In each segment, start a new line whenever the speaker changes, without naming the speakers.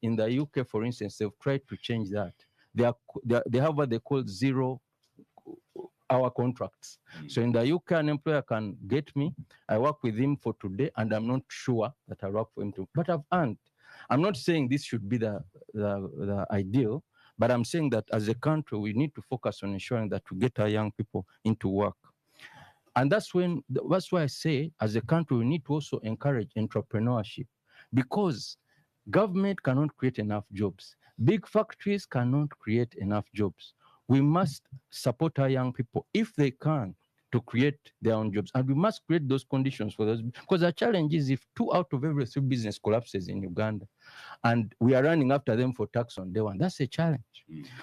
in the UK, for instance, they've tried to change that. They have what they call 0-hour contracts. So in the UK, an employer can get me, I work with him for today, and I'm not sure that I work for him but I've earned. I'm not saying this should be the ideal, but I'm saying that as a country, we need to focus on ensuring that we get our young people into work. And that's why I say, as a country, we need to also encourage entrepreneurship, because government cannot create enough jobs. Big factories cannot create enough jobs. We must support our young people, if they can, to create their own jobs. And we must create those conditions for those, because the challenge is if 2 out of every 3 business collapses in Uganda, and we are running after them for tax on day one, that's a challenge.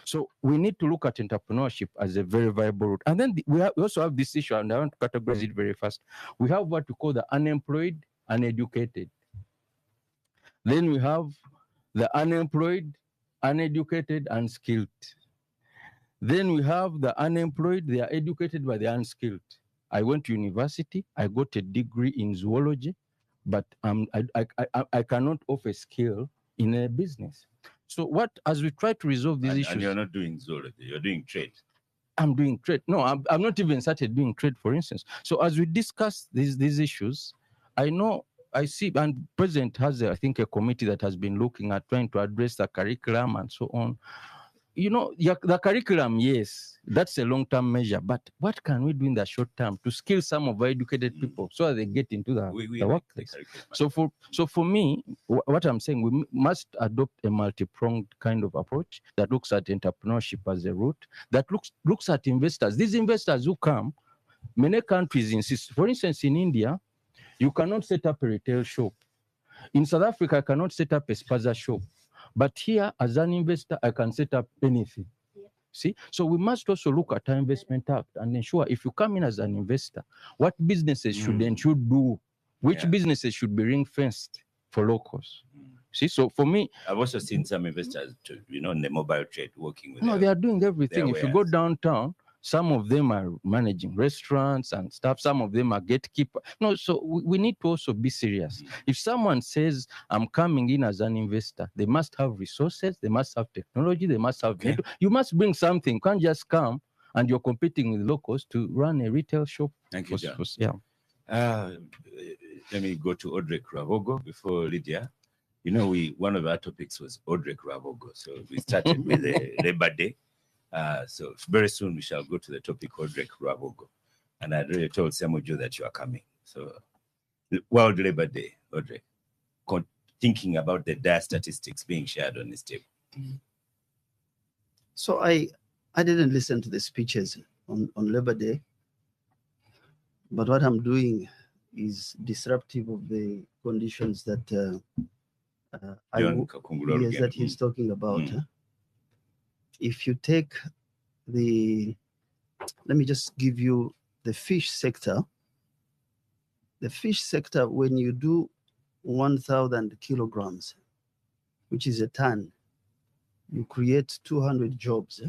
So we need to look at entrepreneurship as a very viable route. And then we also have this issue, and I want to categorize it very fast. We have what we call the unemployed, uneducated. Then we have the unemployed, uneducated, unskilled. Then we have the unemployed, they are educated, but they are unskilled. I went to university, I got a degree in zoology, but I cannot offer skill in a business. So as we try to resolve these issues...
And you're not doing zoology, you're doing trade.
I'm doing trade. No, I'm not even started doing trade, for instance. So as we discuss these issues, I see, and President has, I think, a committee that has been looking at trying to address the curriculum and so on. The curriculum, yes, that's a long-term measure, but what can we do in the short term to skill some of our educated people so that they get into the workplace? So for me, what I'm saying, we must adopt a multi-pronged kind of approach that looks at entrepreneurship as a route, that looks at investors. These investors who come, many countries insist. For instance, in India, you cannot set up a retail shop. In South Africa, I cannot set up a spaza shop. But here, as an investor, I can set up anything. Yeah. See? So we must also look at our investment act and ensure, if you come in as an investor, what businesses should do, which businesses should be ring-fenced for locals. See, so for me...
I've also seen some investors, in the mobile trade working with...
No, they are doing everything. If you go downtown, some of them are managing restaurants and stuff. Some of them are gatekeepers. No, so we need to also be serious. If someone says, I'm coming in as an investor, they must have resources, they must have technology, they must have... You must bring something. You can't just come and you're competing with locals to run a retail shop.
Thank you, John. Let me go to Odrek Ravogo before Lydia. One of our topics was Odrek Ravogo. So we started with the Labor Day. So very soon we shall go to the topic Odrek Ravogo. And I already told ssemujju that you are coming. So World Labor Day, Odrek, thinking about the dire statistics being shared on this table.
So I didn't listen to the speeches on Labor Day, but what I'm doing is disruptive of the conditions that that he's talking about. If you take let me just give you the fish sector. The fish sector, when you do 1,000 kilograms, which is a ton, you create 200 jobs.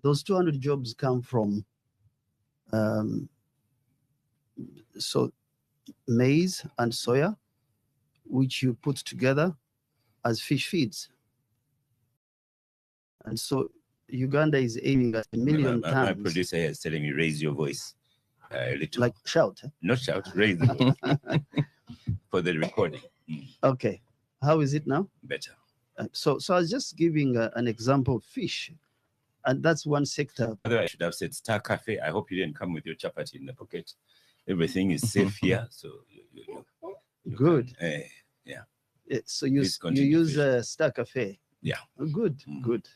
Those 200 jobs come from maize and soya, which you put together as fish feeds. And so Uganda is aiming at 1 million tons.
My producer here is telling me, raise your voice a little.
Like shout?
Not shout, raise the voice for the recording.
Okay. How is it now?
Better.
So I was just giving an example of fish. And that's one sector.
I should have said Star Cafe. I hope you didn't come with your chapati in the pocket. Everything is safe here. So you
good.
Yeah.
So you use Star Cafe.
Yeah.
Good. Good.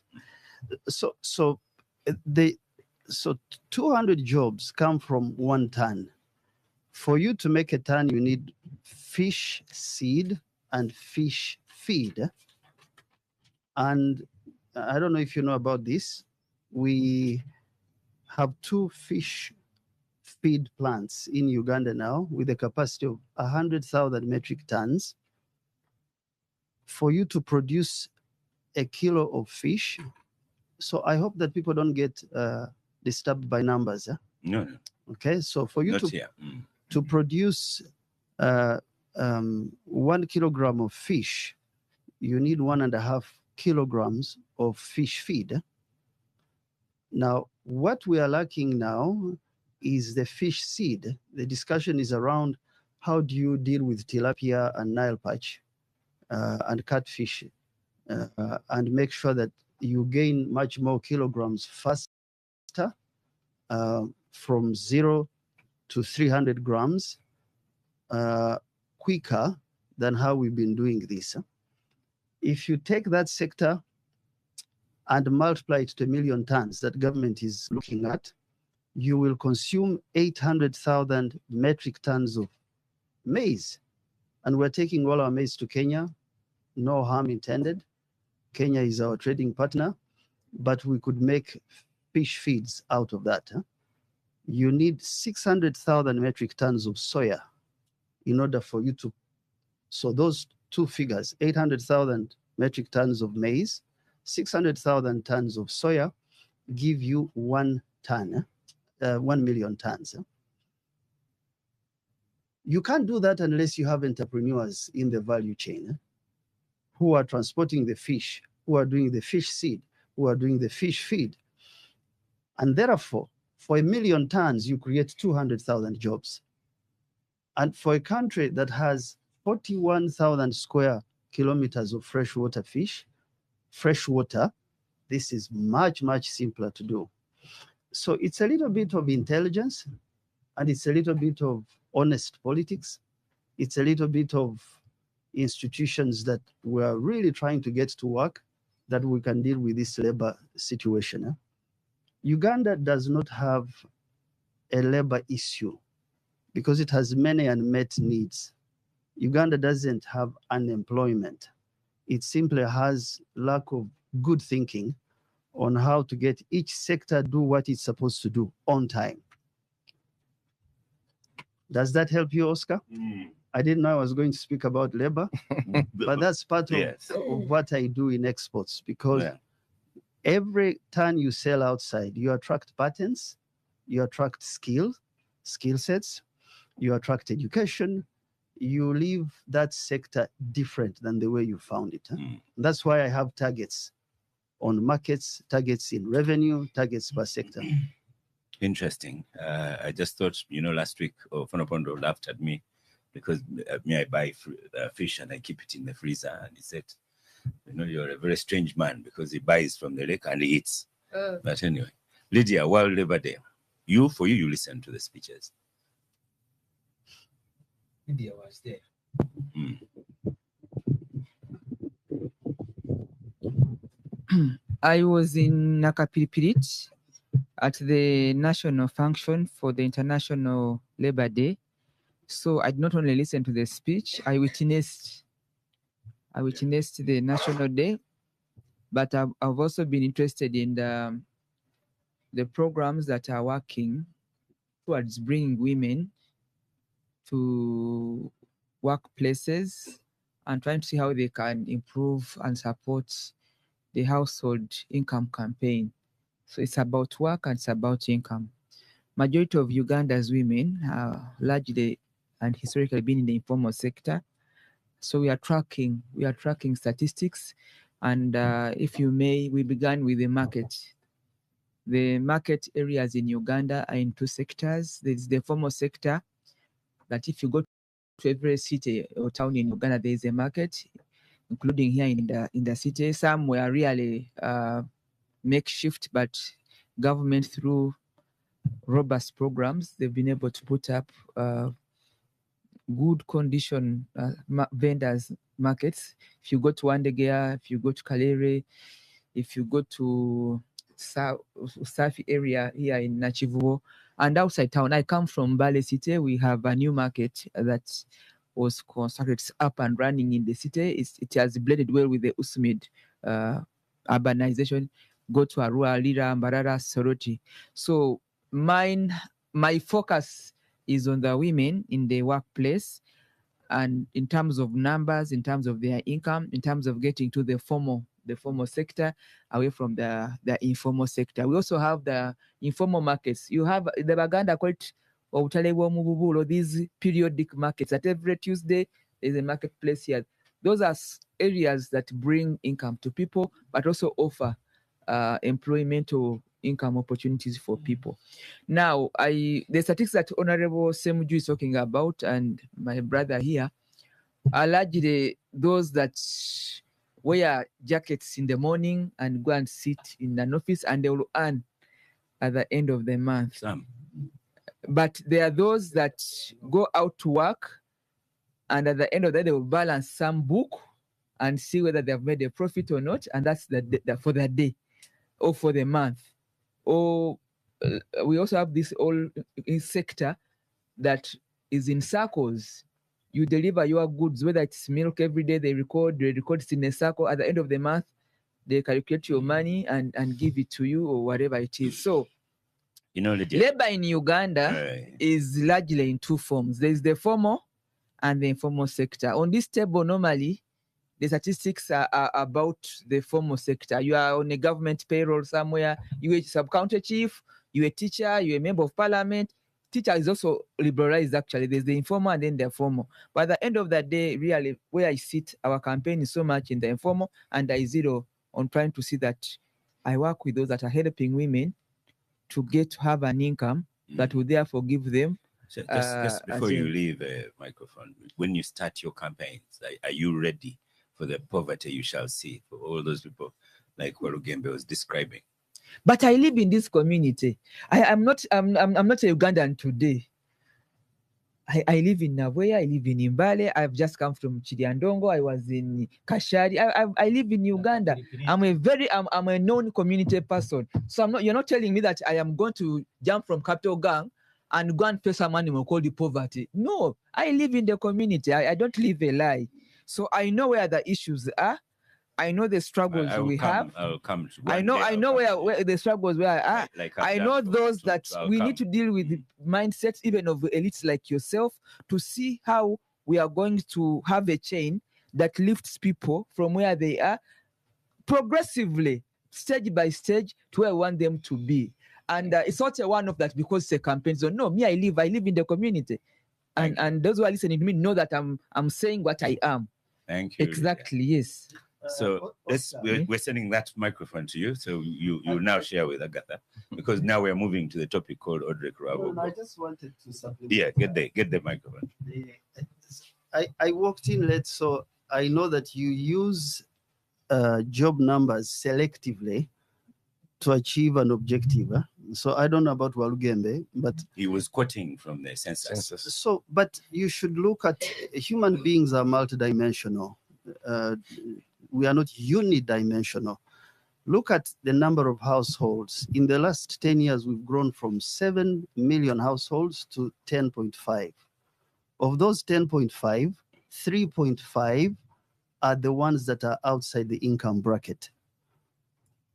So 200 jobs come from 1 ton. For you to make a ton, you need fish seed and fish feed. And I don't know if you know about this. We have 2 fish feed plants in Uganda now with a capacity of 100,000 metric tons. For you to produce a kilo of fish, so I hope that people don't get disturbed by numbers.
No.
Okay, so for you to produce 1 kilogram of fish, you need 1.5 kilograms of fish feed. Now, what we are lacking now is the fish seed. The discussion is around how do you deal with tilapia and Nile perch and catfish and make sure that you gain much more kilograms faster from 0 to 300 grams quicker than how we've been doing this. If you take that sector and multiply it to 1 million tons that government is looking at, you will consume 800,000 metric tons of maize. And we're taking all our maize to Kenya, no harm intended. Kenya is our trading partner, but we could make fish feeds out of that. You need 600,000 metric tons of soya in order for you to, so those two figures, 800,000 metric tons of maize, 600,000 tons of soya, give you 1 million tons. You can't do that unless you have entrepreneurs in the value chain who are transporting the fish, who are doing the fish seed, who are doing the fish feed. And therefore, for 1 million tons, you create 200,000 jobs. And for a country that has 41,000 square kilometers of freshwater fish, freshwater, this is much, much simpler to do. So it's a little bit of intelligence, and it's a little bit of honest politics. It's a little bit of institutions that we are really trying to get to work, that we can deal with this labor situation. Uganda does not have a labor issue because it has many unmet needs. Uganda doesn't have unemployment. It simply has lack of good thinking on how to get each sector do what it's supposed to do on time. Does that help you, Oscar? I didn't know I was going to speak about labor, but that's part of what I do in exports, because every ton you sell outside, you attract patents, you attract skill sets, you attract education, you leave that sector different than the way you found it. That's why I have targets on markets, targets in revenue, targets per sector.
Interesting. I just thought, last week, Fonopondo laughed at me because I buy fish and I keep it in the freezer. And he said, you're a very strange man because he buys from the lake and he eats. But anyway, Lydia, World Labor Day. You listen to the speeches.
Lydia was there. I was in Nakapiripirit at the national function for the International Labor Day. So I not only listened to the speech, I witnessed the National Day, but I've also been interested in the programs that are working towards bringing women to workplaces and trying to see how they can improve and support the household income campaign. So it's about work and it's about income. Majority of Uganda's women are largely and historically been in the informal sector. So we are tracking statistics. And if you may, we began with the market. The market areas in Uganda are in 2 sectors. There's the formal sector, that if you go to every city or town in Uganda, there is a market, including here in the city. Some were really makeshift, but government through robust programs, they've been able to put up good condition vendors markets. If you go to Wandegea, if you go to Kalere, if you go to Safi area here in Nachivuo, and outside town, I come from Bale City. We have a new market that was constructed, up and running in the city. It has blended well with the USMID urbanization. Go to Arua, Lira, Mbarara, Soroti. So my focus is on the women in the workplace, and in terms of numbers, in terms of their income, in terms of getting to the formal sector away from the informal sector. We also have the informal markets. You have the Baganda quite or these periodic markets. At every Tuesday, there's a marketplace here. those are areas that bring income to people, but also offer employment or income opportunities for people. Now, the statistics that Honorable Ssemujju is talking about, and my brother here, are largely those that wear jackets in the morning and go and sit in an office, and they will earn at the end of the month. But there are those that go out to work, and at the end of the day, they will balance some book and see whether they have made a profit or not, and that's for the day or for the month. Or we also have this whole sector that is in circles. You deliver your goods, whether it's milk every day, they record it in a circle. At the end of the month, they calculate your money and give it to you or whatever it is. So, labor in Uganda is largely in two forms. There's the formal and the informal sector. On this table, normally, the statistics are about the formal sector. You are on a government payroll somewhere, you're a sub-county chief, you're a teacher, you're a member of parliament. Teacher is also liberalized, actually. There's the informal and then the formal. But at the end of the day, really, where I sit, our campaign is so much in the informal, and I zero on trying to see that I work with those that are helping women to have an income that will therefore give them.
So just before you leave the microphone, when you start your campaigns, are you ready for the poverty you shall see for all those people like Walugembe was describing?
But I live in this community. I'm not a Ugandan today. I live in Nagoya, I live in Imbale, I've just come from Chiriandongo, I was in Kashari. I live in Uganda. I'm a known community person. So you're not telling me that I am going to jump from Capital Gang and go and pay some money and call the poverty. No, I live in the community. I don't live a lie. So I know where the issues are. I know the struggles we have.
I'll come to
I know where the struggles are. I know those that we need to deal with the mindsets even of elites like yourself to see how we are going to have a chain that lifts people from where they are progressively, stage by stage, to where we want them to be. And it's not a one of that because it's a campaign. So no, me, I live in the community. And those who are listening to me know that I'm saying what I am.
Thank you.
Exactly, yes.
So we're sending that microphone to you. So you now share with Agatha, because now we're moving to the topic called Odrek Ravo.
I just wanted to supplement.
Yeah, get the microphone.
I walked in late, so I know that you use job numbers selectively to achieve an objective. So I don't know about Walugembe, but
he was quoting from the census.
So, but you should look at human beings are multidimensional. We are not unidimensional. Look at the number of households. In the last 10 years, we've grown from 7 million households to 10.5. Of those 10.5, 3.5 are the ones that are outside the income bracket.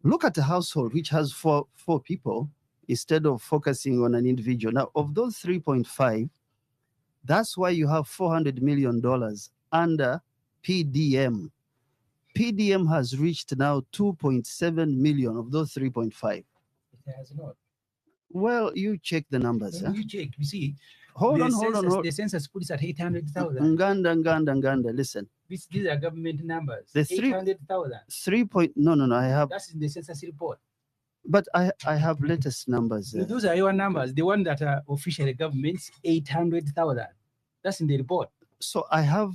Look at a household which has four people instead of focusing on an individual. Now, of those 3.5, that's why you have $400 million under PDM. PDM has reached now 2.7 million of those 3.5.
It has not.
Well, you check the numbers.
You check, you see.
Hold on.
The census puts at 800,000.
Nganda, listen.
These are government numbers.
The
800,000.
No, I have.
That's in the census report.
But I have latest numbers.
Those are your numbers. The one that are officially government's 800,000. That's in the report.
So I have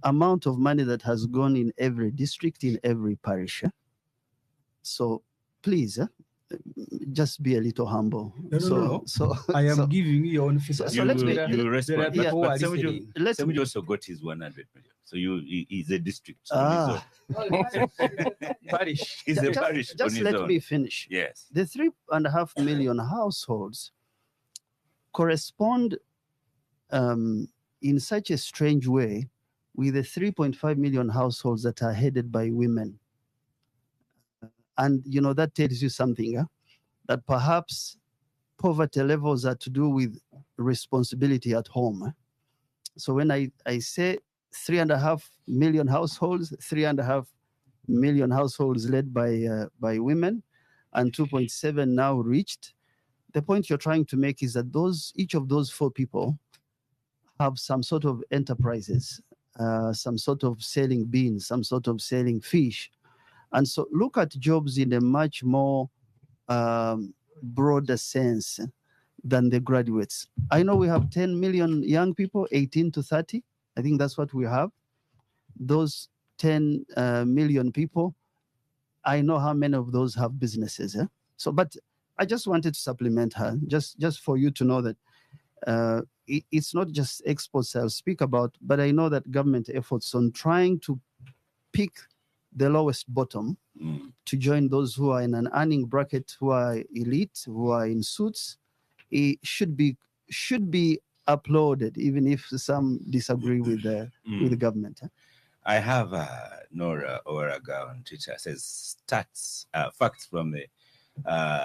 amount of money that has gone in every district, in every parish. So please, just be a little humble.
No. So I am giving you your own figures.
So let me respond.
Yeah.
But Ssemujju also got his 100 million. So he's a district.
Ah.
Parish.
He's a parish.
Just let me finish.
Yes.
The 3.5 million households correspond in such a strange way with the 3.5 million households that are headed by women. And, that tells you something, that perhaps poverty levels are to do with responsibility at home. So when I say 3.5 million households, 3.5 million households led by women, and 2.7 now reached, the point you're trying to make is that each of those four people have some sort of enterprises. some sort of selling beans, some sort of selling fish. And so look at jobs in a much more broader sense than the graduates. I know we have 10 million young people, 18 to 30. I think that's what we have. Those 10 million people, I know how many of those have businesses. So, but I just wanted to supplement her, just for you to know that it's not just exports I'll speak about, but I know that government efforts on trying to pick the lowest bottom to join those who are in an earning bracket, who are elite, who are in suits, it should be applauded, even if some disagree with the government.
I have Nora Oraga on Twitter says facts from the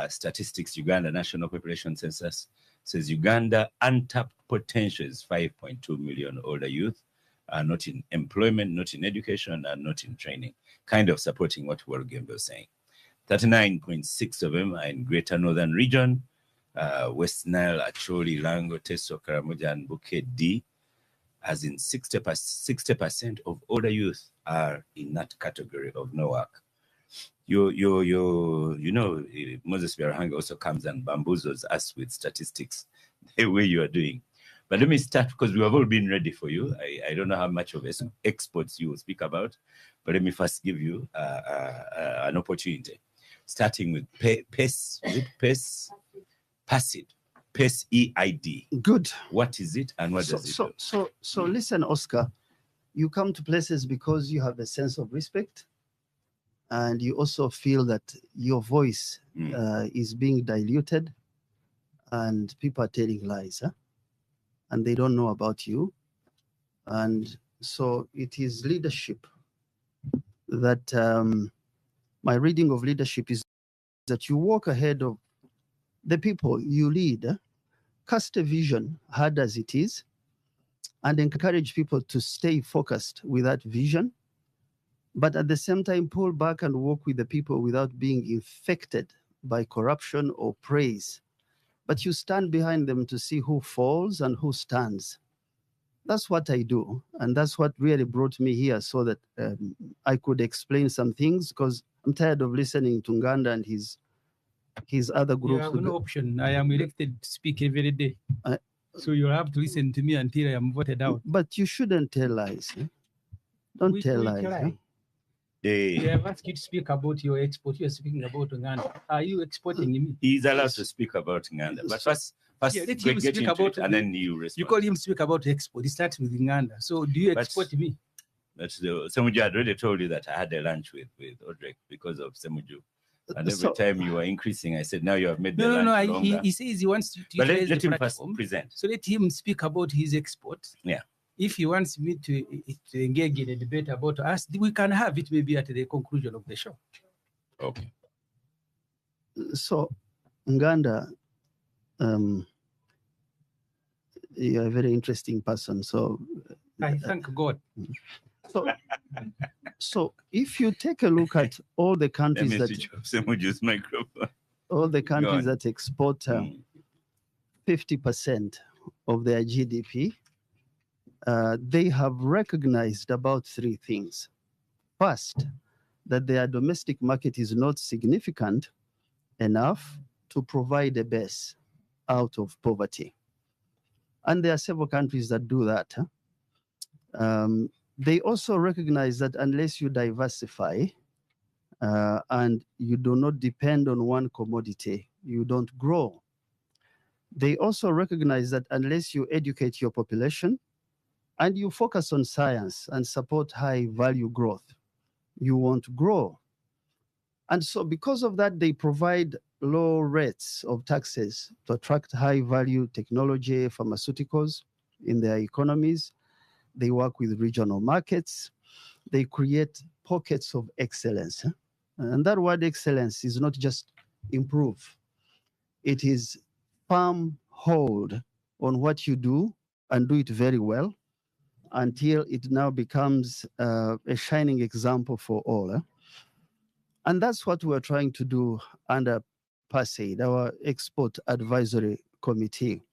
Statistics Uganda National Population Census says Uganda untapped potential is 5.2 million older youth are not in employment, not in education, and not in training, kind of supporting what Wargambe was saying. 39.6 of them are in Greater Northern Region, West Nile, Acholi, Lango, Teso, Karamoja, and Bukit D, as in 60% of older youth are in that category of no work. You know, Moses Biarahanga also comes and bamboozles us with statistics the way you are doing. But let me start, because we have all been ready for you. I don't know how much of exports you will speak about, but let me first give you an opportunity. Starting with PES, PASID, PES EID.
Good.
What is it and what does it do?
So listen, Oscar, you come to places because you have a sense of respect, and you also feel that your voice is being diluted, and people are telling lies, and they don't know about you. And so it is leadership that my reading of leadership is that you walk ahead of the people you lead, cast a vision, hard as it is, and encourage people to stay focused with that vision, but at the same time pull back and work with the people without being infected by corruption or praise. But you stand behind them to see who falls and who stands. That's what I do, and that's what really brought me here, so that I could explain some things, because I'm tired of listening to Nganda and his other
You
groups.
have no option. I am elected to speak every day. So you have to listen to me until I am voted out.
But you shouldn't tell lies. Don't tell lies.
We have asked you to speak about your export. You are speaking about Uganda. Are you exporting me?
He's allowed to speak about Uganda, but first
let him
get
speak
into
about
it, and then you respond.
You call him speak about export. He starts with Uganda. So do you export me?
But Ssemujju had already told you that I had a lunch with odrek because of Ssemujju. And every time you were increasing, I said, now you have made the lunch longer.
He says he wants to
but let him
platform.
First present.
So let him speak about his export.
Yeah.
If he wants me to engage in a debate about us, we can have it maybe at the conclusion of the show.
Okay.
So, Nganda, you're a very interesting person. So,
I thank God.
So if you take a look at all the countries that export 50% of their GDP, they have recognized about three things. First, that their domestic market is not significant enough to provide a base out of poverty. And there are several countries that do that. They also recognize that unless you diversify and you do not depend on one commodity, you don't grow. They also recognize that unless you educate your population and you focus on science and support high value growth, you won't grow. And so because of that, they provide low rates of taxes to attract high value technology, pharmaceuticals in their economies. They work with regional markets. They create pockets of excellence. And that word excellence is not just improve. It is firm hold on what you do and do it very well until it now becomes a shining example for all. And that's what we're trying to do under PASAID, our Export Advisory Committee,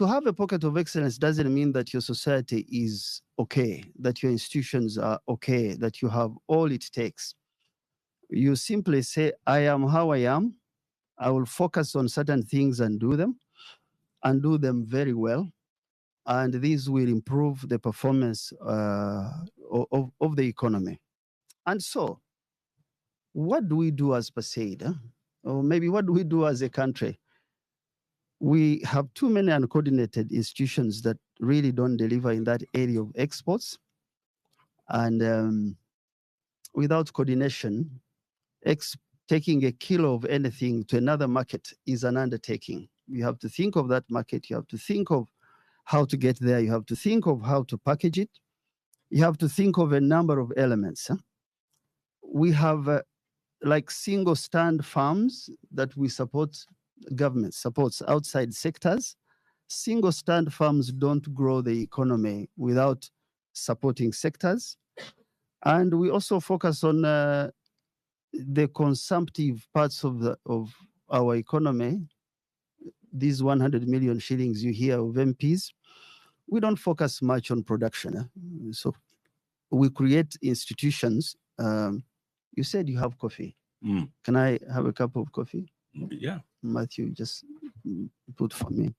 to have a pocket of excellence doesn't mean that your society is okay, that your institutions are okay, that you have all it takes. You simply say, I am how I am. I will focus on certain things and do them very well. And these will improve the performance of the economy. And so, what do we do as PASAID? Or maybe what do we do as a country? We have too many uncoordinated institutions that really don't deliver in that area of exports. And without coordination, taking a kilo of anything to another market is an undertaking. You have to think of that market. You have to think of how to get there. You have to think of how to package it. You have to think of a number of elements. We have like single stand farms that we support, government supports outside sectors. Single stand farms don't grow the economy without supporting sectors. And we also focus on the consumptive parts of our economy. These 100 million shillings you hear of MPs, we don't focus much on production. So we create institutions. You said you have coffee. Can I have a cup of coffee?
Yeah.
Matthew, just put for me.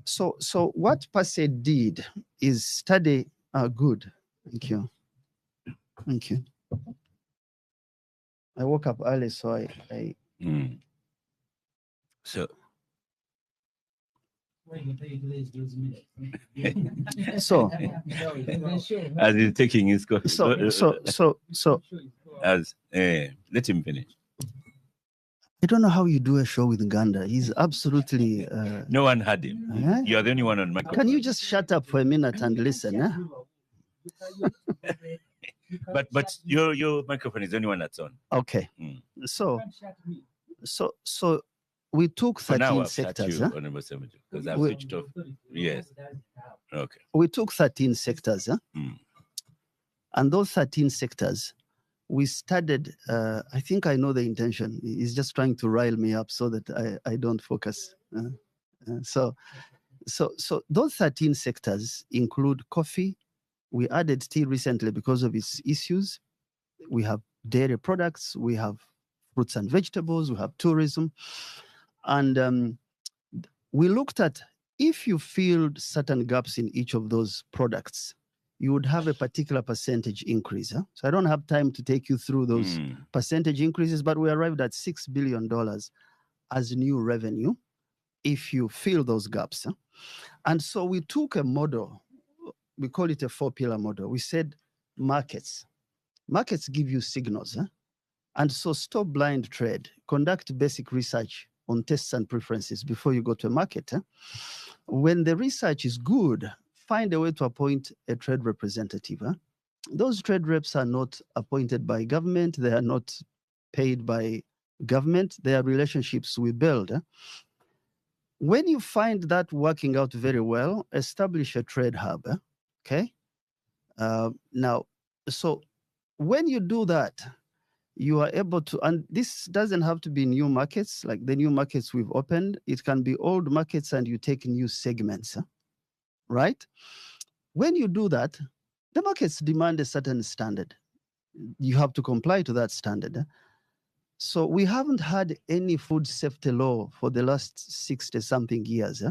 So what PASAID did is study. Good. Thank you. Thank you. I woke up early, so I
So
so
as he's taking his coffee.
so
As let him finish.
I don't know how you do a show with Ganda. He's absolutely.
No one had him.
Eh?
You are the only one on microphone.
Can you just shut up for a minute and listen? Eh?
But your microphone is the only one that's on.
Okay. So we took
For now,
13
I've shut
sectors.
you, Honorable Ssemujju, because I've switched off. Yes. Okay.
We took 13 sectors. And those 13 sectors, we studied. I think I know the intention. He's just trying to rile me up so that I don't focus. So those 13 sectors include coffee. We added tea recently because of its issues. We have dairy products. We have fruits and vegetables. We have tourism. And we looked at if you filled certain gaps in each of those products, you would have a particular percentage increase. So I don't have time to take you through those percentage increases, but we arrived at $6 billion as new revenue if you fill those gaps. And so we took a model. We call it a 4-pillar model. We said markets. Markets give you signals. And so stop blind trade. Conduct basic research on tastes and preferences before you go to a market. When the research is good, find a way to appoint a trade representative. Those trade reps are not appointed by government. They are not paid by government. They are relationships we build. When you find that working out very well, establish a trade hub. Okay. Now, so when you do that, you are able to, and this doesn't have to be new markets, like the new markets we've opened. It can be old markets and you take new segments, right? When you do that, the markets demand a certain standard. You have to comply to that standard. So we haven't had any food safety law for the last 60-something years.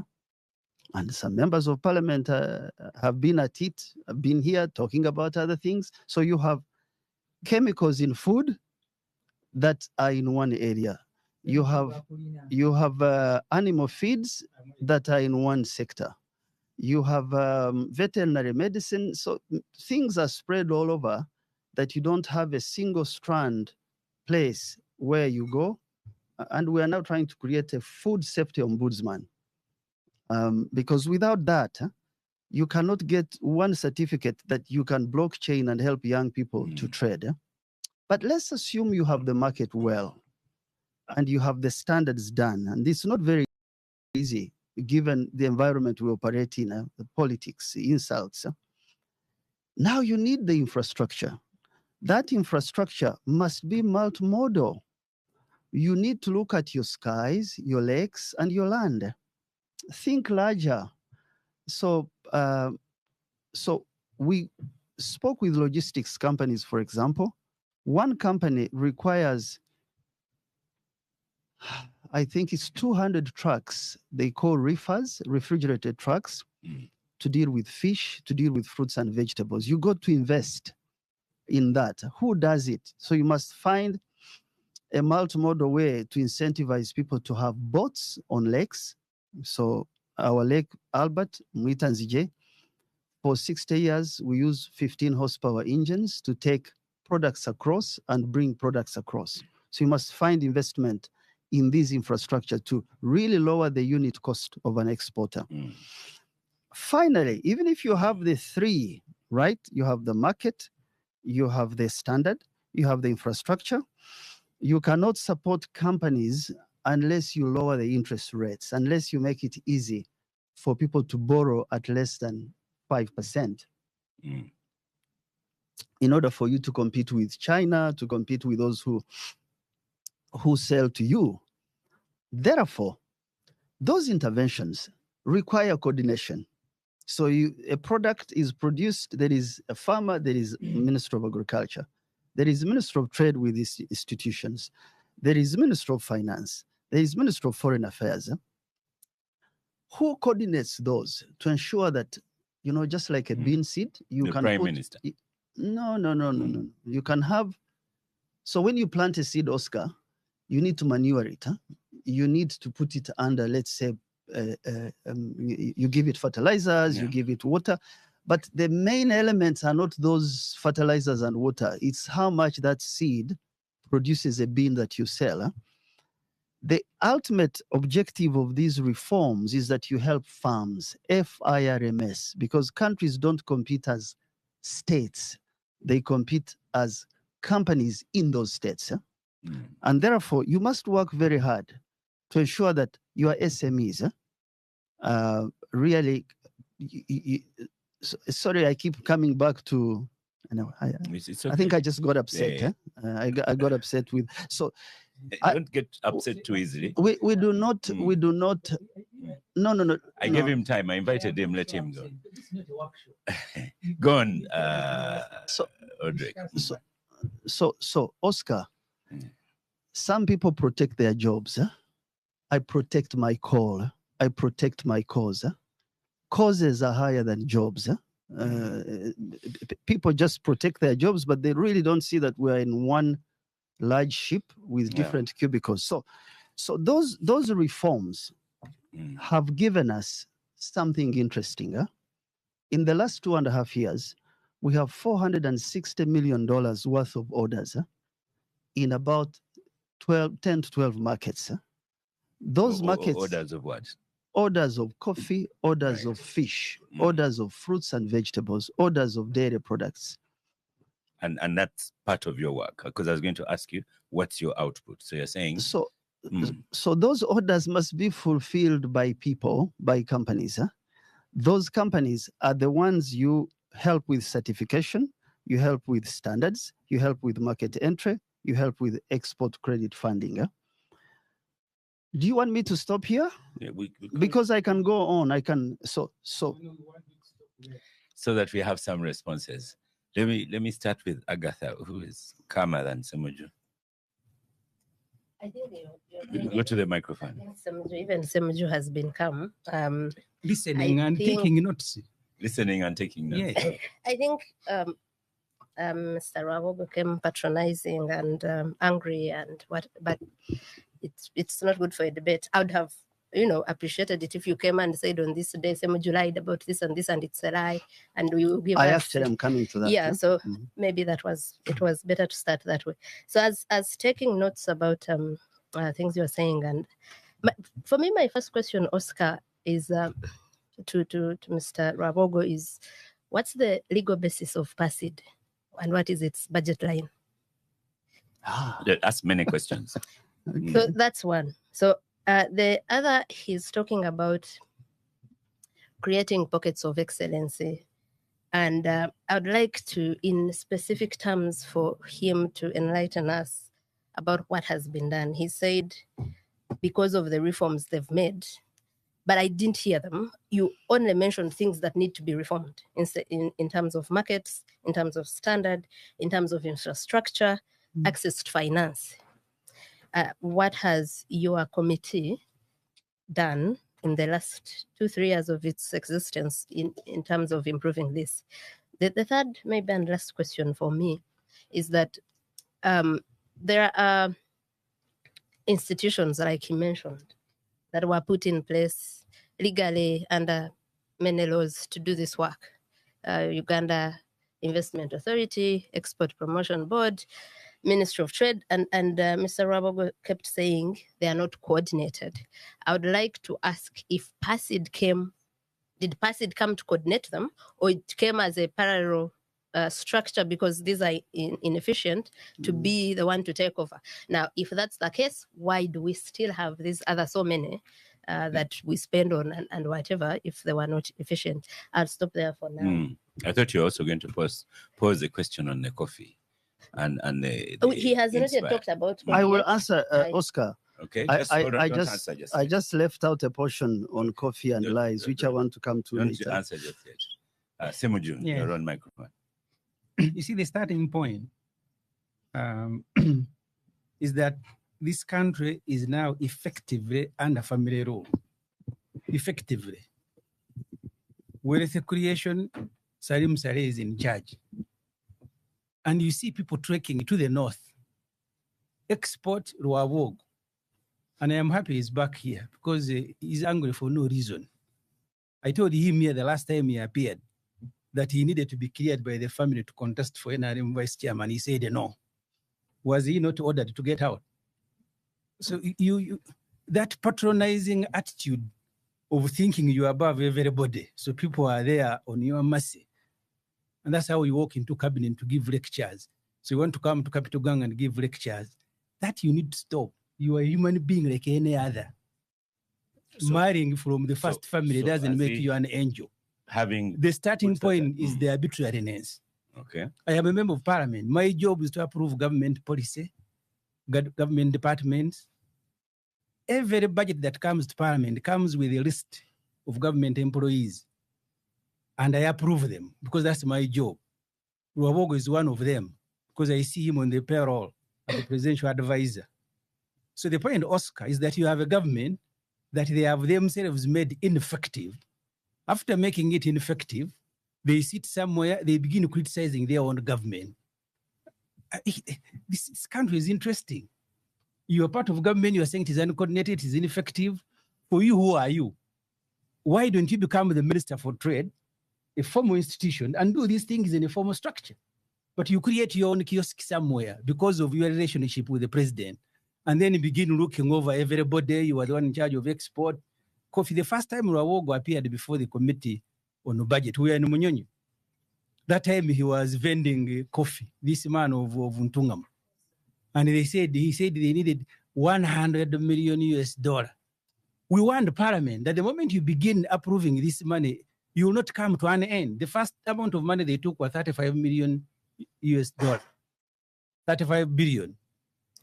And some members of parliament have been at it, have been here talking about other things. So you have chemicals in food that are in one area. You have animal feeds that are in one sector. You have veterinary medicine. So things are spread all over that you don't have a single strand place where you go. And we are now trying to create a food safety ombudsman. Because without that, you cannot get one certificate that you can blockchain and help young people to trade. But let's assume you have the market well and you have the standards done. And it's not very easy given the environment we operate in, the politics, insults. Now you need the infrastructure. That infrastructure must be multimodal. You need to look at your skies, your lakes, and your land. think larger. So, so we spoke with logistics companies, for example. One company requires, I think it's 200 trucks. They call reefers, refrigerated trucks, to deal with fish, to deal with fruits and vegetables. You got to invest in that. Who does it? So you must find a multimodal way to incentivize people to have boats on lakes. So our Lake Albert, Mwitanzije, for 60 years, we use 15 horsepower engines to take products across and bring products across. So you must find investment in this infrastructure to really lower the unit cost of an exporter. Finally, even if you have the three, right? You have the market, you have the standard, you have the infrastructure. You cannot support companies unless you lower the interest rates, unless you make it easy for people to borrow at less than 5%. In order for you to compete with China, to compete with those who sell to you. Therefore, those interventions require coordination. So a product is produced, there is a farmer, there is Minister of Agriculture, there is Minister of Trade with these institutions, there is Minister of Finance, there is Minister of Foreign Affairs. Who coordinates those to ensure that, you know, just like a bean seed, you
the
can
Prime
put,
Minister.
No. You can have, so when you plant a seed, Oscar, you need to manure it. You need to put it under, let's say, you give it fertilizers, you give it water, but the main elements are not those fertilizers and water. It's how much that seed produces a bean that you sell. The ultimate objective of these reforms is that you help farms, FIRMS, because countries don't compete as states. They compete as companies in those states. And therefore, you must work very hard to ensure that your SMEs really, sorry, I keep coming back to,
It's okay.
I think I just got upset. I got upset with, so.
Don't get upset too easily.
We do not, no.
I gave him time. I invited him, let him go. Go on, Odrek.
So Oscar, some people protect their jobs. I protect my call. I protect my cause. Causes are higher than jobs. People just protect their jobs, but they really don't see that we're in one large ship with different cubicles. So those reforms have given us something interesting. In the last 2.5 years, we have $460 million worth of orders in about 10 to 12 markets. Those markets.
Orders of what?
Orders of coffee, orders of fish, orders of fruits and vegetables, orders of dairy products.
And that's part of your work, because I was going to ask you, what's your output? So you're saying...
So those orders must be fulfilled by people, by companies. Those companies are the ones you help with certification, you help with standards, you help with market entry, you help with export credit funding. Do you want me to stop here?
Yeah,
because I can go on. I can so
that we have some responses. Let me start with Agatha, who is calmer than Ssemujju.
I think you're
go to the microphone.
Even Ssemujju has been calm.
Listening and taking notes.
Listening and taking notes.
Yeah.
I think Mr. Ravo became patronizing and angry and but it's not good for a debate. I would have, appreciated it if you came and said on this day, Ssemujju lied about this and it's a lie, and we will give.
I actually am coming to that.
Yeah, so maybe it was better to start that way. So as taking notes about things you are saying, and for me, my first question, Oscar, is to Mr. Ravogo is, what's the legal basis of PASID, and what is its budget line?
That's many questions.
Okay. So that's one. So the other, he's talking about creating pockets of excellency. And I would like to, in specific terms, for him to enlighten us about what has been done. He said, because of the reforms they've made, but I didn't hear them. You only mentioned things that need to be reformed in terms of markets, in terms of standard, in terms of infrastructure, access to finance. What has your committee done in the last 2-3 years of its existence in terms of improving this? The third, maybe and last question for me is that there are institutions, like he mentioned, that were put in place legally under many laws to do this work. Uganda Investment Authority, Export Promotion Board, Ministry of Trade, and Mr. Rabogo kept saying they are not coordinated. I would like to ask if PASID did PASID come to coordinate them, or it came as a parallel structure because these are inefficient to be the one to take over? Now, if that's the case, why do we still have these other so many that we spend on and whatever if they were not efficient? I'll stop there for now.
I thought you were also going to pose a question on the coffee. And
he has not yet talked about coffee.
I will answer, Oscar.
Okay,
I just left out a portion on coffee and lies, which I want to come to
don't
later.
answer just yet. Ssemujju,
Yes.
you're on microphone.
You see, the starting point is that this country is now effectively under family rule. Effectively. Wealth creation, Salim Saleh is in charge. And you see people trekking to the north. Export Ruawog. And I am happy he's back here because he's angry for no reason. I told him here the last time he appeared that he needed to be cleared by the family to contest for NRM vice chairman. He said no. Was he not ordered to get out? So you that patronizing attitude of thinking you're above everybody, so people are there on your mercy. And that's how you walk into cabinet to give lectures. So you want to come to Capital Gang and give lectures. That you need to stop. You are a human being like any other. So, marrying from the first family doesn't make you an angel. The starting point is the arbitrariness.
Okay.
I am a member of parliament. My job is to approve government policy, government departments. Every budget that comes to parliament comes with a list of government employees. And I approve them because that's my job. Ruabogo is one of them because I see him on the payroll as the presidential advisor. So the point, Oscar, is that you have a government that they have themselves made ineffective. After making it ineffective, they sit somewhere, they begin criticizing their own government. This country is interesting. You are part of government, you are saying it is uncoordinated, it is ineffective. For you, who are you? Why don't you become the Minister for Trade, a formal institution, and do these things in a formal structure? But you create your own kiosk somewhere because of your relationship with the president. And then you begin looking over everybody. You are the one in charge of export. Coffee, the first time Ruawogo appeared before the committee on the budget, we were in Munyonyi. That time he was vending coffee, this man of Ntungam. And he said they needed $100 million US. We want parliament that the moment you begin approving this money, you will not come to an end. The first amount of money they took was $35 million US. 35 billion.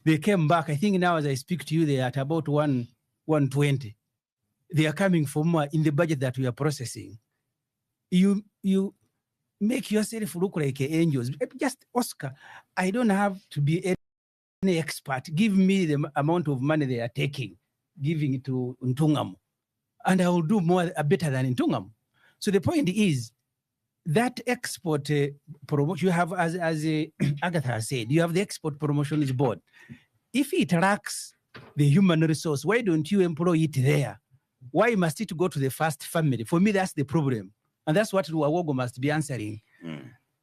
They came back. I think now as I speak to you, they are at about 120. They are coming for more in the budget that we are processing. You make yourself look like angels. Just Oscar, I don't have to be any expert. Give me the amount of money they are taking, giving it to Ntungam, and I will do better than Ntungam. So the point is that export promotion you have, as Agatha said, you have the Export Promotions Board. If it lacks the human resource, why don't you employ it there? Why must it go to the first family? For me, that's the problem. And that's what Ruawogo must be answering.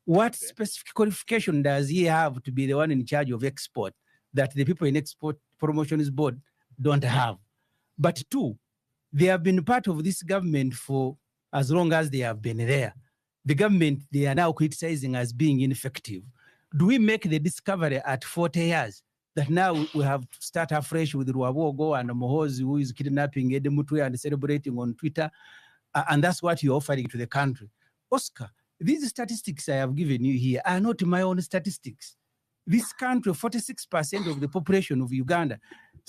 What specific qualification does he have to be the one in charge of export that the people in Export Promotions Board don't have? But two, they have been part of this government for as long as they have been there. The government, they are now criticizing as being ineffective. Do we make the discovery at 40 years that now we have to start afresh with Ruawogo and Mohozi, who is kidnapping Edemutwe and celebrating on Twitter? And that's what you're offering to the country. Oscar, these statistics I have given you here are not my own statistics. This country, 46% of the population of Uganda,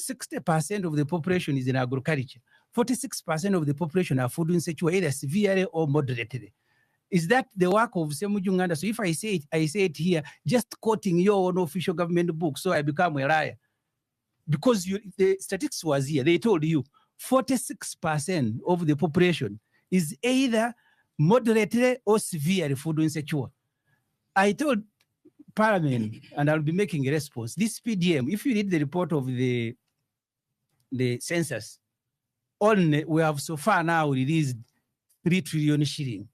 60% of the population is in agriculture. 46% of the population are food insecure, either severely or moderately. Is that the work of Ssemujju Nganda? So if I say it here, just quoting your own official government book, so I become a liar. Because the statistics was here, they told you 46% of the population is either moderately or severely food insecure. I told Parliament, and I'll be making a response, this PDM, if you read the report of the census, only we have so far now released 3 trillion shilling.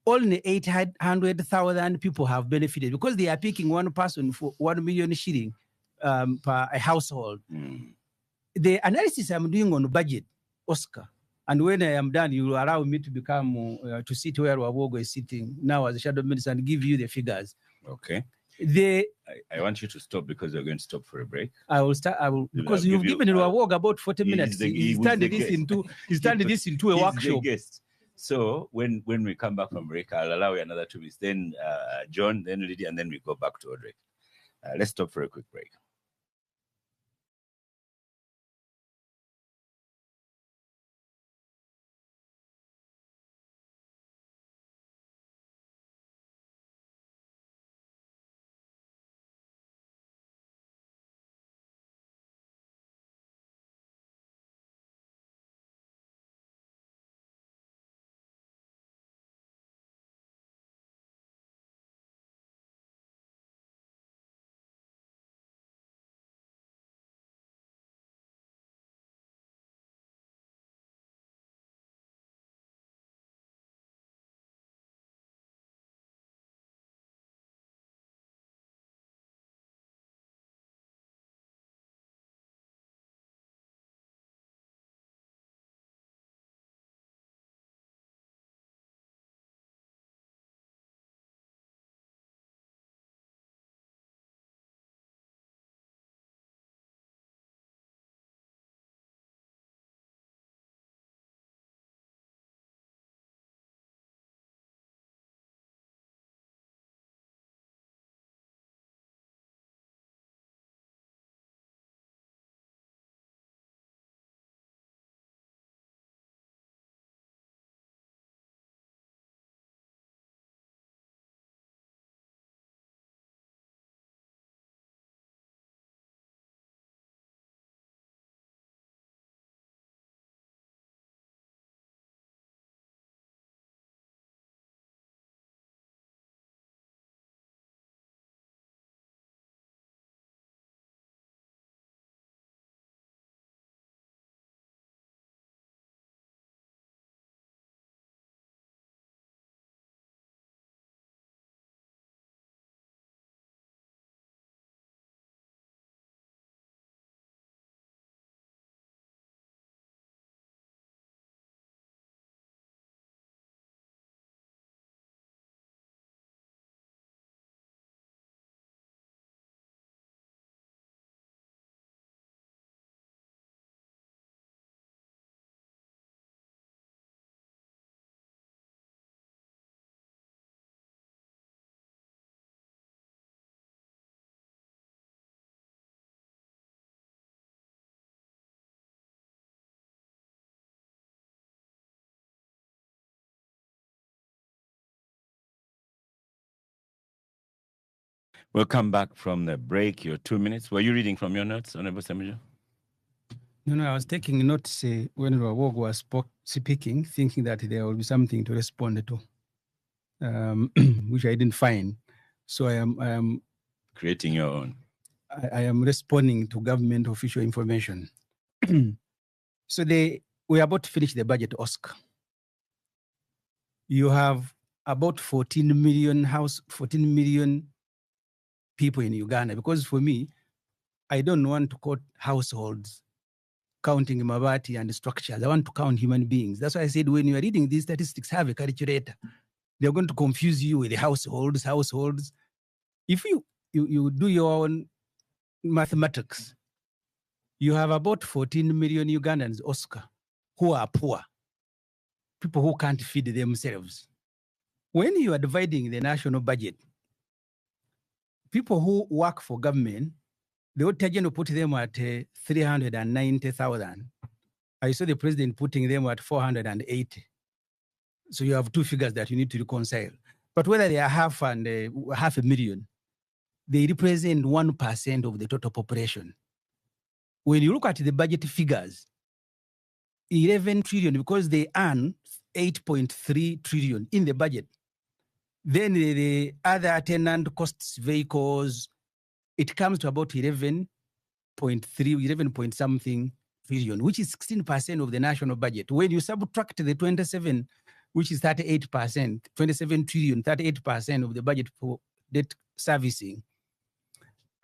Only 800,000 people have benefited because they are picking one person for 1 million shilling per a household. The analysis I'm doing on budget, Oscar, and when I am done, you will allow me to become to sit where Wawogo is sitting now as a shadow minister and give you the figures.
Okay. I want you to stop because we're going to stop for a break.
I will start. Because you've given Wawogo about 40 minutes. He's turned this into a workshop.
So when we come back from break, I'll allow you another 2 minutes. Then John, then Lydia, and then we go back to Odrek. Let's stop for a quick break. We'll come back from the break. Your 2 minutes. Were you reading from your notes, Honorable Ssemujju?
No, I was taking notes when Wawogo was speaking, thinking that there will be something to respond to, which I didn't find. So I am
creating your own.
I am responding to government official information. So we are about to finish the budget, Oscar. You have about 14 million people in Uganda, because for me, I don't want to quote households, counting mabati and structures. I want to count human beings. That's why I said when you are reading these statistics, have a calculator. They're going to confuse you with the households. If you do your own mathematics, you have about 14 million Ugandans, Oscar, who are poor, people who can't feed themselves. When you are dividing the national budget, people who work for government, the Otagen will put them at 390,000. I saw the president putting them at 480. So you have two figures that you need to reconcile. But whether they are half and half a million, they represent 1% of the total population. When you look at the budget figures, 11 trillion, because they earn 8.3 trillion in the budget. Then the other tenant costs, vehicles, it comes to about 11 point something trillion, which is 16% of the national budget. When you subtract the 27, which is 38%, 27 trillion, 38% of the budget for debt servicing.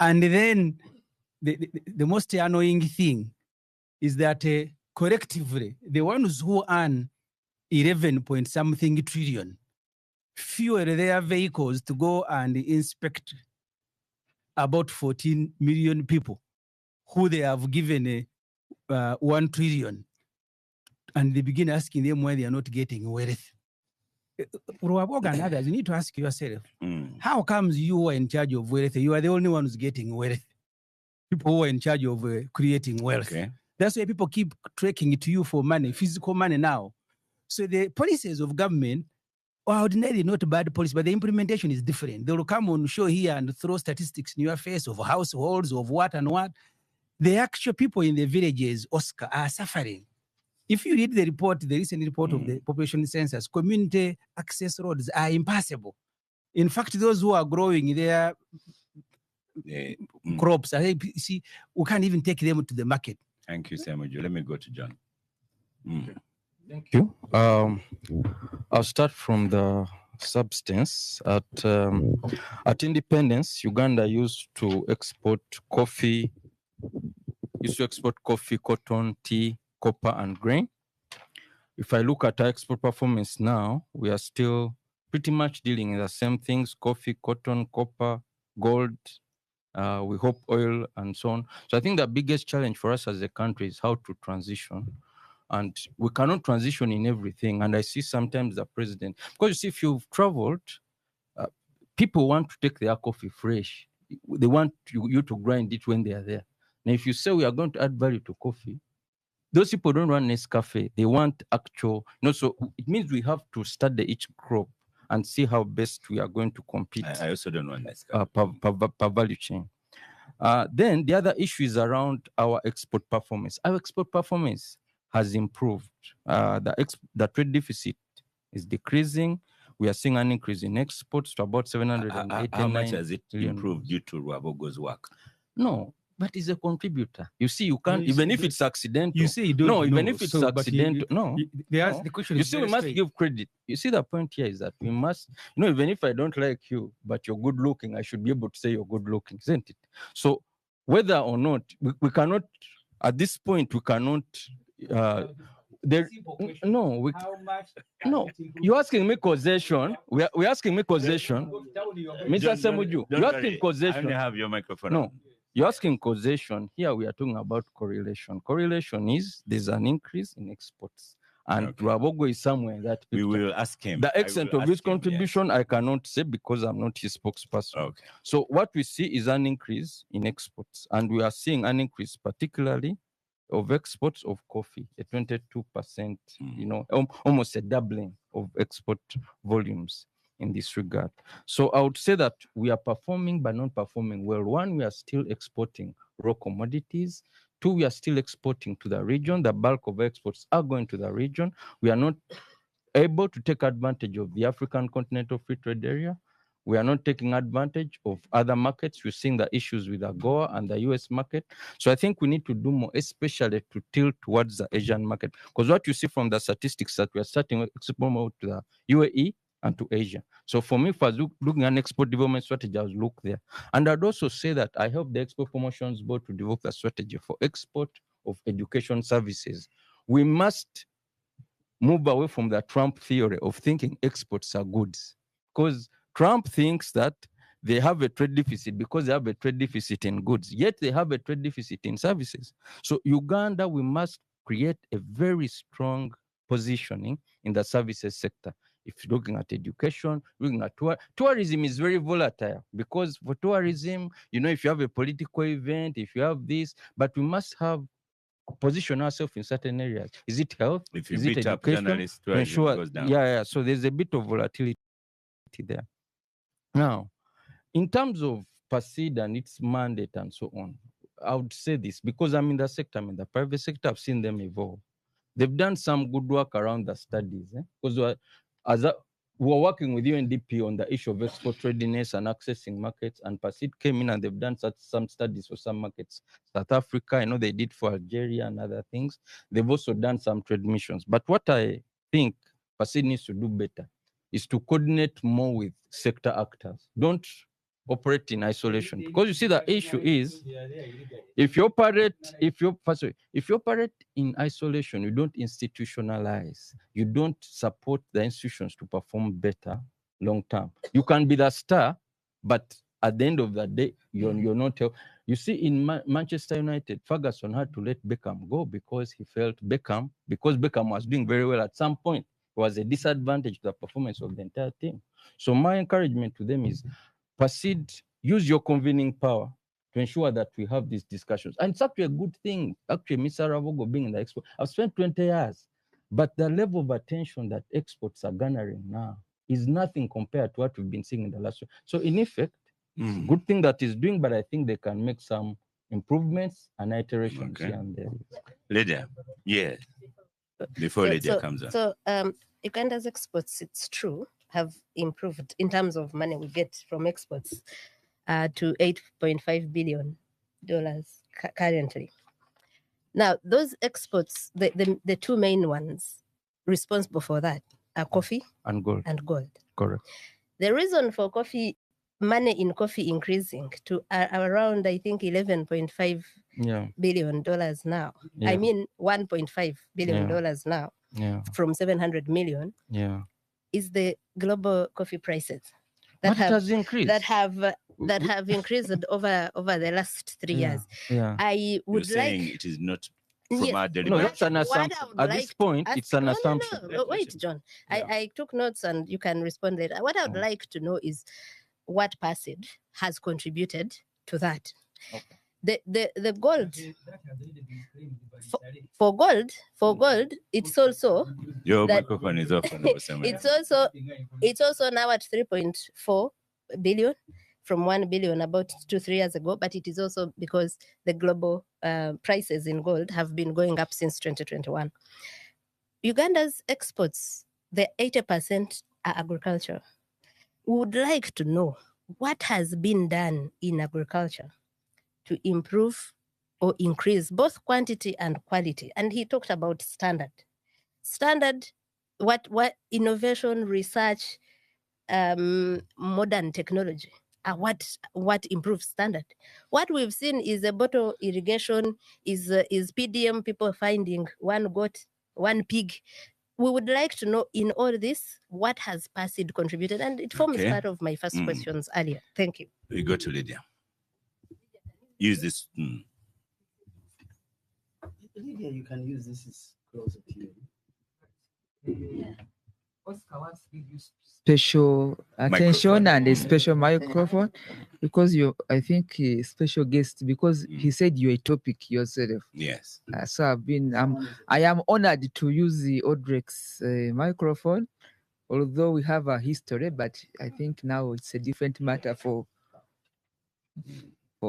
And then the most annoying thing is that collectively, the ones who earn 11 point something trillion fuel their vehicles to go and inspect about 14 million people who they have given 1 trillion, and they begin asking them why they are not getting wealth. Ruaboga and others, you need to ask yourself, how comes you are in charge of wealth? You are the only one who's getting wealth. People who are in charge of creating wealth. Okay. That's why people keep tracking it to you for money, physical money now. So the policies of government are ordinarily not bad policy, but the implementation is different. They will come on show here and throw statistics in your face of households, of what and what. The actual people in the villages, Oscar, are suffering. If you read the report, the recent report of the population census, community access roads are impassable. In fact, those who are growing their crops, see, we can't even take them to the market.
Thank you, ssemujju. Let me go to John.
Thank you. I'll start from the substance. At independence, Uganda used to export coffee, cotton, tea, copper, and grain. If I look at our export performance now, we are still pretty much dealing in the same things: coffee, cotton, copper, gold. We hope oil and so on. So I think the biggest challenge for us as a country is how to transition. And we cannot transition in everything. And I see sometimes the president, because you see, if you've traveled, people want to take their coffee fresh. They want you to grind it when they are there. Now, if you say we are going to add value to coffee, those people don't want Nescafe. They want actual, so it means we have to study each crop and see how best we are going to compete.
I also don't want Nescafe.
Per value chain. Then the other issue is around our export performance. Our export performance has improved. The trade deficit is decreasing. We are seeing an increase in exports to about 789.
How much has it improved due to Ruabogo's work?
No, but it's a contributor. You see, you can't, even if it's accidental.
You see, you don't know.
Even if it's accidental.
The question
you see, we must give credit. You see, the point here is that we must, even if I don't like you, but you're good looking, I should be able to say you're good looking, isn't it? So whether or not, we cannot, at this point, we cannot, you're asking me causation. We're asking me causation. Mr. Ssemujju, you're asking causation.
I only have your microphone.
No, you're asking causation. Here we are talking about correlation. Correlation is there's an increase in exports. And Ruabogo is somewhere that picture.
We will ask him.
The extent of his contribution, yes. I cannot say because I'm not his spokesperson.
Okay.
So what we see is an increase in exports. And we are seeing an increase particularly of exports of coffee, a 22%, almost a doubling of export volumes in this regard. So I would say that we are performing but not performing well. One, we are still exporting raw commodities. Two, we are still exporting to the region. The bulk of exports are going to the region. We are not able to take advantage of the African Continental Free Trade Area. We are not taking advantage of other markets. We're seeing the issues with AGOA and the US market. So I think we need to do more, especially to tilt towards the Asian market. Because what you see from the statistics that we are starting to export more to the UAE and to Asia. So for me, if I was looking at an export development strategy, I would look there. And I'd also say that I help the Export Promotions Board to develop a strategy for export of education services. We must move away from the Trump theory of thinking exports are goods. Because Trump thinks that they have a trade deficit because they have a trade deficit in goods, yet they have a trade deficit in services. So Uganda, we must create a very strong positioning in the services sector. If you're looking at education, looking at tourism is very volatile because for tourism, if you have a political event, if you have this, but we must have position ourselves in certain areas. Is it health?
If you
Is it
beat up
education?
journalists,
To
tourism
ensure,
goes down.
yeah. So there's a bit of volatility there. Now, in terms of PACID and its mandate and so on, I would say this because I'm in the sector, I'm in the private sector, I've seen them evolve. They've done some good work around the studies, because we're working with UNDP on the issue of export readiness and accessing markets, and PACID came in and they've done some studies for some markets. South Africa, I know they did for Algeria and other things. They've also done some trade missions. But what I think PACID needs to do better is to coordinate more with sector actors. Don't operate in isolation, because you see the issue is if you operate in isolation, you don't institutionalize, you don't support the institutions to perform better long term. You can be the star, but at the end of the day, you're not help. You see, in Manchester United, Ferguson had to let Beckham go because he felt Beckham was doing very well at some point. It was a disadvantage to the performance of the entire team. So my encouragement to them is PACID, use your convening power to ensure that we have these discussions. And it's actually a good thing, actually, Mr. Ravogo being in the export. I've spent 20 years, but the level of attention that exports are garnering now is nothing compared to what we've been seeing in the last year. So in effect, it's a good thing that is doing, but I think they can make some improvements and iterations here and there.
Lydia, yeah. Before Lydia comes on.
So Uganda's exports, it's true, have improved in terms of money we get from exports to $8.5 billion currently. Now, those exports, the two main ones responsible for that are coffee and gold.
Correct.
The reason for money in coffee increasing to around, I think, $11.5 billion now.
Yeah.
I mean, $1.5 billion now from 700 million.
Yeah.
Is the global coffee prices that
has increased.
that have increased over the last 3 years.
Yeah.
I would
You're saying it is not from our
No, that's an assumption. At this point, it's an assumption.
No. Wait, John. Yeah. I took notes and you can respond later. What I would like to know is what PACID has contributed to that. Okay. The gold for gold, it's also
your microphone is off.
it's also now at 3.4 billion from 1 billion about 2-3 years ago, but it is also because the global prices in gold have been going up since 2021. Uganda's exports, the 80% are agriculture. We would like to know what has been done in agriculture to improve or increase both quantity and quality. And he talked about standard, what innovation, research, modern technology are what improves standard. What we've seen is a bottle irrigation, is PDM, people finding one goat, one pig. We would like to know in all this, what has PACID contributed? And it forms part of my first questions earlier. Thank you.
We go to Lydia. Use this.
Lydia, you can use this. Is closer to you.
Yeah. Oscar wants to give you special attention and a special microphone because I think special guest because he said you're a topic yourself.
Yes.
So I am honored to use the Odrek's microphone, although we have a history, but I think now it's a different matter for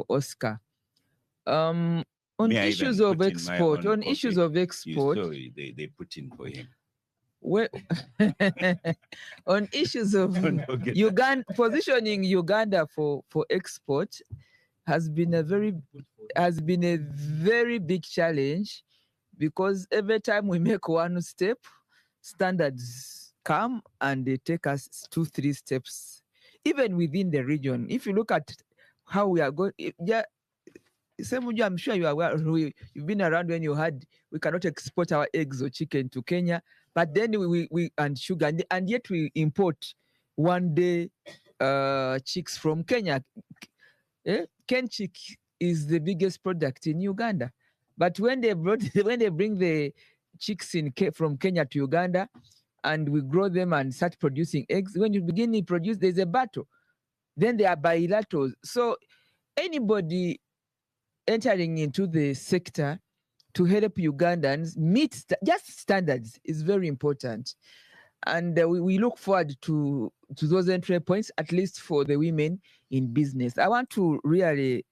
Oscar. On issues of export,
they put in for him.
Well, on issues of positioning Uganda for export has been a very big challenge because every time we make one step, standards come and they take us 2-3 steps, even within the region. If you look at how we are going, ssemujju, I'm sure you are aware, you've been around when you had we cannot export our eggs or chicken to Kenya, but then we and sugar, and yet we import one day chicks from Kenya. Ken chick is the biggest product in Uganda, but when they bring the chicks from Kenya to Uganda, and we grow them and start producing eggs, when you begin to produce, there's a battle. Then there are bilaterals. So anybody entering into the sector to help Ugandans meet just standards is very important. And we look forward to those entry points, at least for the women in business. I want to really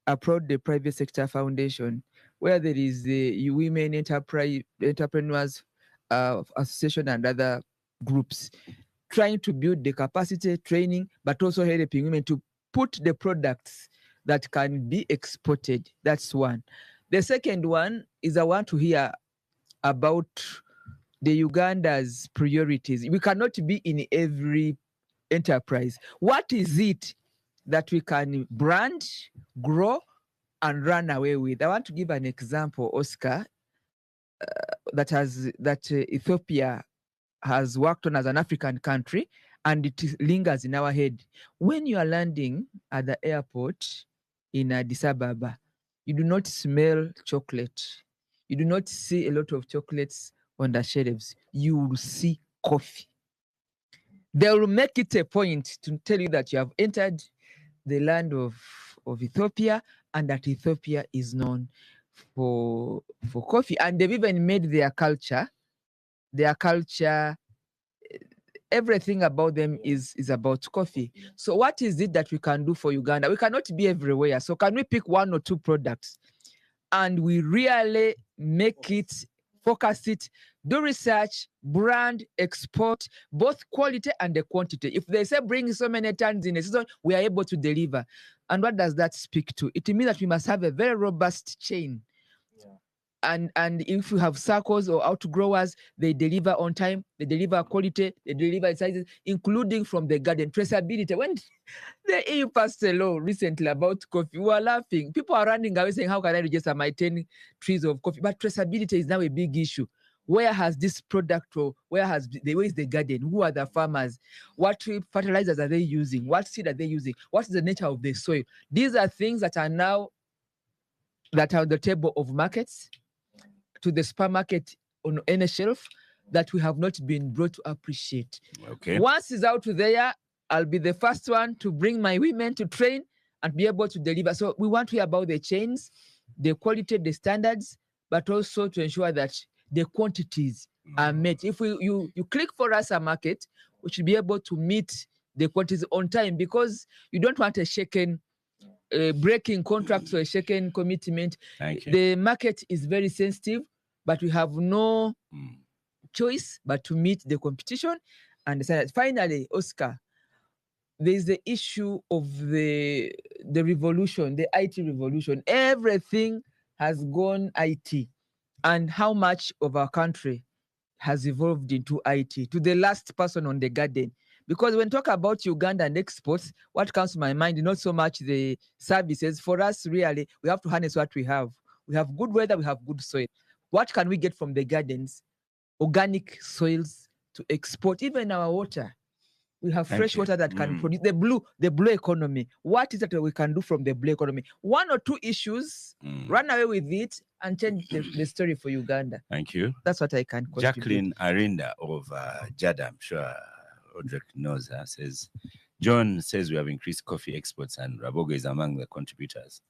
applaud the Private Sector Foundation, where there is the Women Entrepreneurs Association and other groups trying to build the capacity training, but also helping women to put the products that can be exported. That's one. The second one is I want to hear about the Uganda's priorities. We cannot be in every enterprise. What is it that we can brand, grow, and run away with? I want to give an example, Oscar, that Ethiopia has worked on as an African country, and it lingers in our head. When you are landing at the airport in Addis Ababa, you do not smell chocolate. You do not see a lot of chocolates on the shelves. You will see coffee. They will make it a point to tell you that you have entered the land of Ethiopia, and that Ethiopia is known for coffee. And they've even made their culture, everything about them is about coffee. So what is it that we can do for Uganda? We cannot be everywhere. So can we pick one or two products and we really make it, focus it, do research, brand, export, both quality and the quantity. If they say bring so many tons in a season, we are able to deliver. And what does that speak to? It means that we must have a very robust chain. And if you have circles or outgrowers, they deliver on time, they deliver quality, they deliver sizes, including from the garden. Traceability. When the EU passed a law recently about coffee, we were laughing. People are running away saying, how can I register my 10 trees of coffee? But traceability is now a big issue. Where has this product, or where is the garden? Who are the farmers? What fertilizers are they using? What seed are they using? What is the nature of the soil? These are things that are now on the table of markets, to the supermarket on any shelf, that we have not been brought to appreciate.
Okay.
Once it's out there, I'll be the first one to bring my women to train and be able to deliver. So we want to hear about the chains, the quality, the standards, but also to ensure that the quantities are met. If you click for us a market, we should be able to meet the quantities on time, because you don't want a shaken breaking contracts or a shaken commitment.
Thank you.
The market is very sensitive, but we have no choice but to meet the competition. And finally, Oscar, there is the issue of the revolution, the IT revolution. Everything has gone IT, and how much of our country has evolved into IT, to the last person on the garden. Because when talk about Uganda and exports, what comes to my mind is not so much the services. For us, really, we have to harness what we have. We have good weather, we have good soil. What can we get from the gardens? Organic soils to export, even our water. We have fresh water that can produce the blue economy. What is it that we can do from the blue economy? One or two issues, run away with it and change the story for Uganda.
Thank you.
That's what I can contribute.
Jacqueline Arinda of JADA, I'm sure Odrek knows her, says, John says we have increased coffee exports and Rabogo is among the contributors.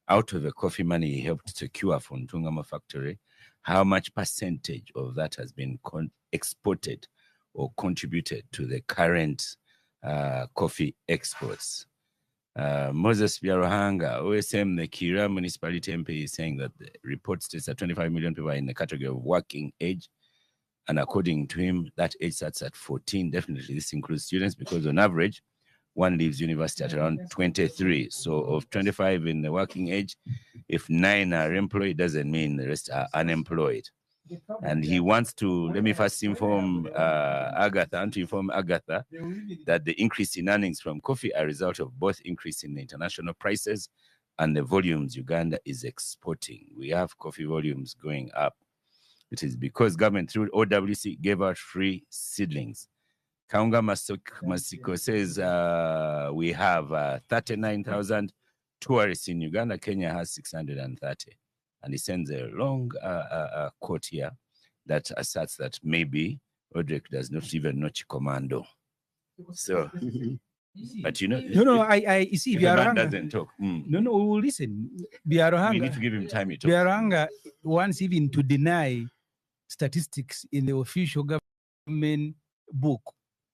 Out of the coffee money he helped secure for Ntungama factory, how much percentage of that has been exported or contributed to the current coffee exports? Moses Biarohanga, OSM, the Kira municipality MP, is saying that the report states that 25 million people are in the category of working age. And according to him, that age starts at 14. Definitely, this includes students, because on average, one leaves university at around 23. So of 25 in the working age, if 9 are employed, doesn't mean the rest are unemployed. And he wants to, let me first inform Agatha that the increase in earnings from are a result of both increase in the international prices and the volumes Uganda is exporting. We have coffee volumes going up. It is because government through OWC gave out free seedlings. Kaunga Masiko says we have 39,000 tourists in Uganda. Kenya has 630. And he sends a long quote here that asserts that maybe Odrek does not even know Chikomando. So But you know,
You see,
if a man
Biaruhanga.
doesn't talk,
No, we will listen.
we need to
Biaruhanga.
give him time to talk.
Biaruhanga wants even to deny statistics in the official government book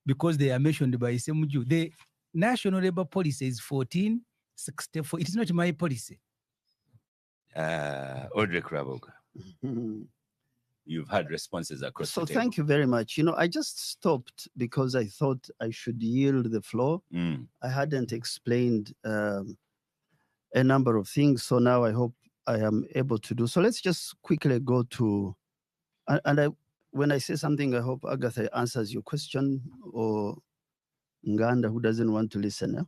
because they are mentioned by ssemujju. The National Labour Policy is 1464. It is not my policy.
Odrek Ravoga, you've had responses across
So
the table.
thank you very much. I just stopped because I thought I should yield the floor. I hadn't explained a number of things, so now I hope I am able to do. So let's just quickly go to, when I say something, I hope Agatha answers your question, or Nganda, who doesn't want to listen.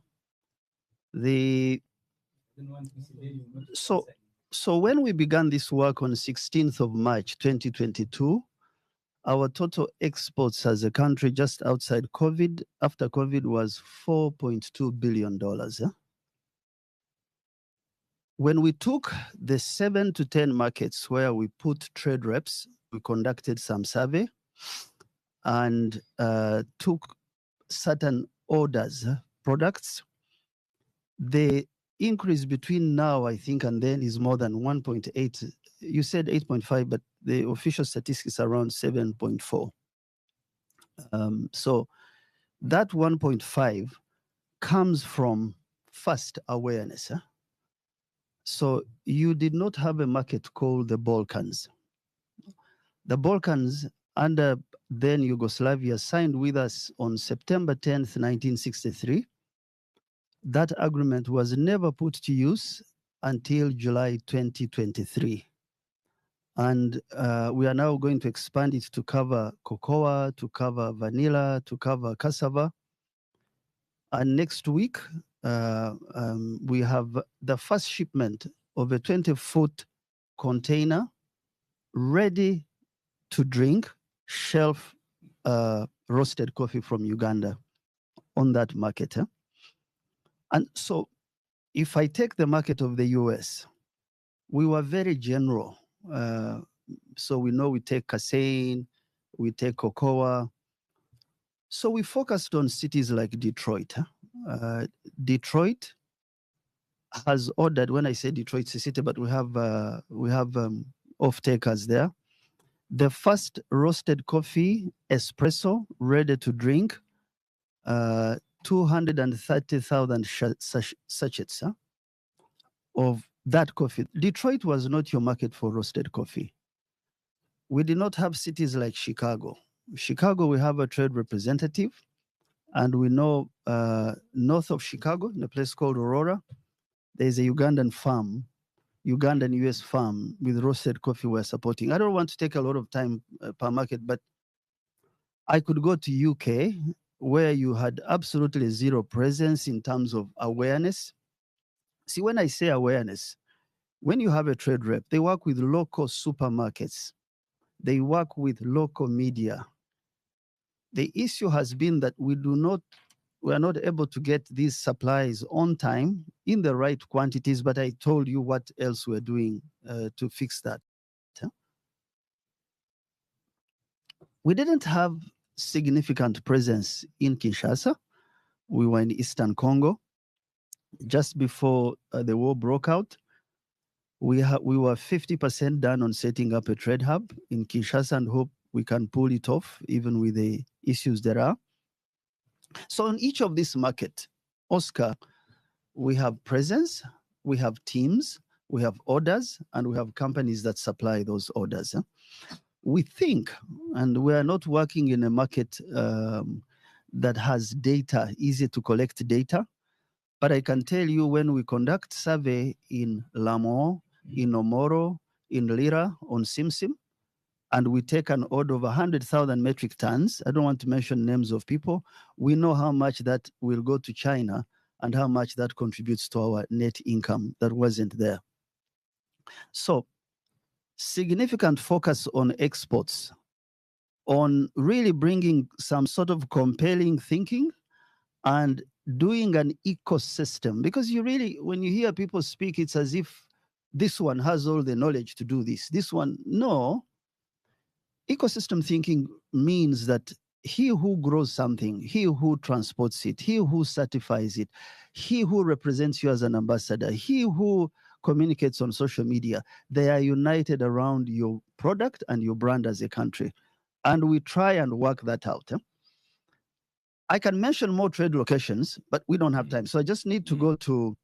So when we began this work on 16th of March 2022, our total exports as a country just outside COVID, after COVID, was $4.2 billion. When we took the 7 to 10 markets where we put trade reps, we conducted some survey and took certain orders, products. The increase between now, I think, and then is more than 1.8. You said 8.5, but the official statistics are around 7.4. So that 1.5 comes from first awareness. So you did not have a market called the Balkans. The Balkans, under then Yugoslavia, signed with us on September 10th, 1963. That agreement was never put to use until July 2023. And we are now going to expand it to cover cocoa, to cover vanilla, to cover cassava. And next week, we have the first shipment of a 20-foot container ready to drink, shelf roasted coffee from Uganda on that market. And so if I take the market of the US, we were very general. So we know we take casein, we take cocoa. So we focused on cities like Detroit. Detroit has ordered, when I say Detroit, it's a city, but we have off-takers there. The first roasted coffee, espresso, ready to drink, 230,000 sachets of that coffee. Detroit was not your market for roasted coffee. We did not have cities like Chicago. Chicago, we have a trade representative, and we know north of Chicago, in a place called Aurora, there's a Ugandan farm, Ugandan US farm with roasted coffee we're supporting. I don't want to take a lot of time per market, but I could go to UK, where you had absolutely zero presence in terms of awareness. See, when I say awareness, when you have a trade rep, they work with local supermarkets. They work with local media. The issue has been that we are not able to get these supplies on time in the right quantities, but I told you what else we're doing to fix that. We didn't have significant presence in Kinshasa. We were in Eastern Congo. Just before the war broke out, we were 50% done on setting up a trade hub in Kinshasa, and hope we can pull it off even with the issues there are. So in each of these markets, Oscar, we have presence, we have teams, we have orders, and we have companies that supply those orders. We think, and we are not working in a market that has data, easy to collect data, but I can tell you when we conduct survey in Lamon, in Omoro, in Lira, on Simsim, and we take an order of 100,000 metric tons, I don't want to mention names of people, we know how much that will go to China and how much that contributes to our net income that wasn't there. So significant focus on exports, on really bringing some sort of compelling thinking and doing an ecosystem. Because you really, when you hear people speak, it's as if this one has all the knowledge to do this. This one, no. Ecosystem thinking means that he who grows something, he who transports it, he who certifies it, he who represents you as an ambassador, he who communicates on social media, they are united around your product and your brand as a country. And we try and work that out. I can mention more trade locations, but we don't have time. So I just need to go to